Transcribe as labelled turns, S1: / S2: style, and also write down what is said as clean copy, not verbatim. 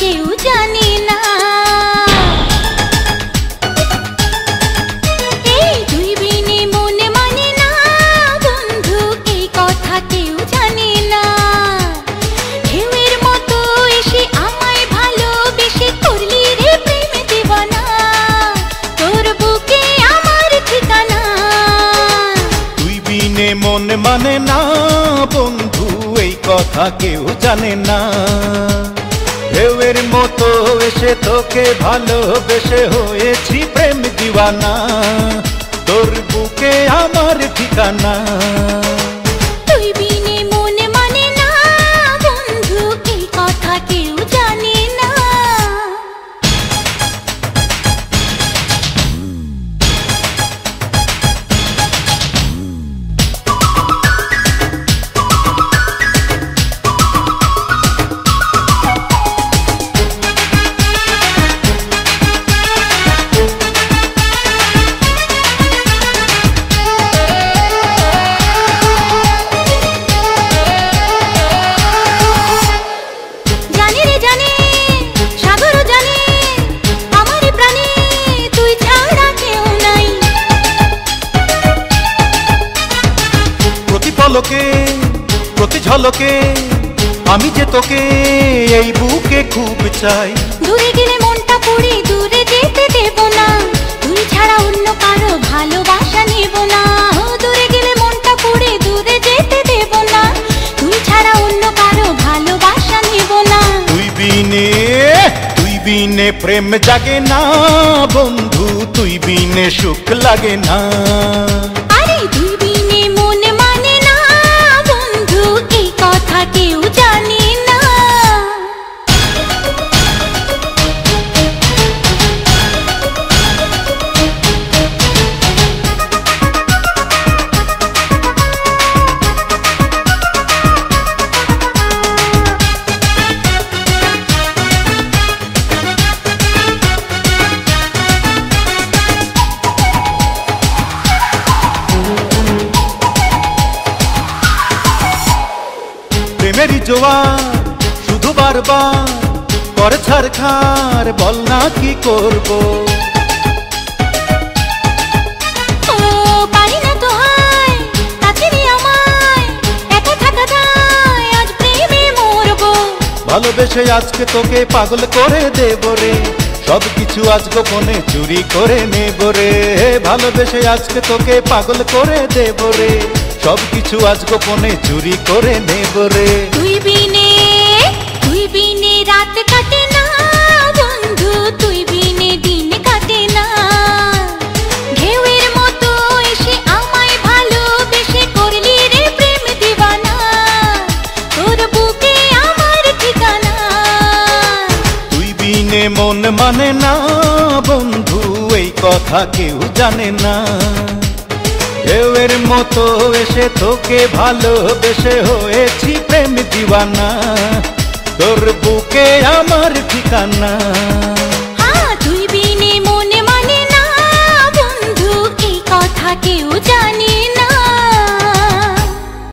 S1: কেউ জানে না। এই তুই বিনে মন মানে না বন্ধু, এই কথা কেউ জানে না। ঢেউয়ের মতো এসে আমায় ভালোবেসে করলি রে প্রেম দিওয়ানা, তোর বুকে আমার ঠিকানা।
S2: তুই বিনে মন মানে না বন্ধু, এই কথা কেউ জানে না। ঢেউয়ের মতো এসে তোকে ভালোবেসে হয়েছি প্রেম দিওয়ানা, তোর বুকে আমার ঠিকানা।
S1: তুই বিনে মন মানে না বন্ধু, এই কথা কেউ জানে না।
S2: প্রতি ঝলকে আমি যে তোকে এই বুকে খুব চাই।
S1: দূরে গেলে মনটা পুড়ে দূরে যেতে দেব না, তুই ছাড়া অন্য কারো ভালোবাসা নেব না। দূরে গেলে মনটা পুড়ে দূরে যেতে দেব না, তুই ছাড়া অন্য কারো ভালোবাসা নেব না।
S2: তুই বিনে প্রেম জাগে না বন্ধু, তুই বিনে সুখ লাগে না।
S1: আরে তুই বিনে মন মানে না বন্ধু, এই কথা কেউ জানে না।
S2: প্রেমেরই জোয়ার শুধু বারবার করে ছারখার, বল না কি করব।
S1: ও পারি না তো হায় কাছে নিয়ে আমায়, একা থাকা যায় আজ প্রেমে মরবো।
S2: ভালোবেসে আজকে তোকে পাগল করে দেব রে, সবকিছু আজ গোপনে চুরি করে নেব রে। ভালোবেসে আজকে তোকে পাগল করে দেব রে, সবকিছু আজ গোপনে চুরি করে নেব রে।
S1: তুই বিনে রাত কাটে না বন্ধু, তুই বিনে দিন কাটে না। ঢেউয়ের মতো এসে আমায় ভালোবেসে করলি রে প্রেম দিওয়ানা, তোর বুকে আমার ঠিকানা।
S2: তুই বিনে মন মানে না বন্ধু, এই কথা কেউ জানে না। ঢেউয়ের মতো এসে তোকে ভালোবেসে হয়েছি প্রেম দিওয়ানা, তোর বুকে আমার ঠিকানা।
S1: তুই বিনে মন মানে না বন্ধু, এই কথা কেউ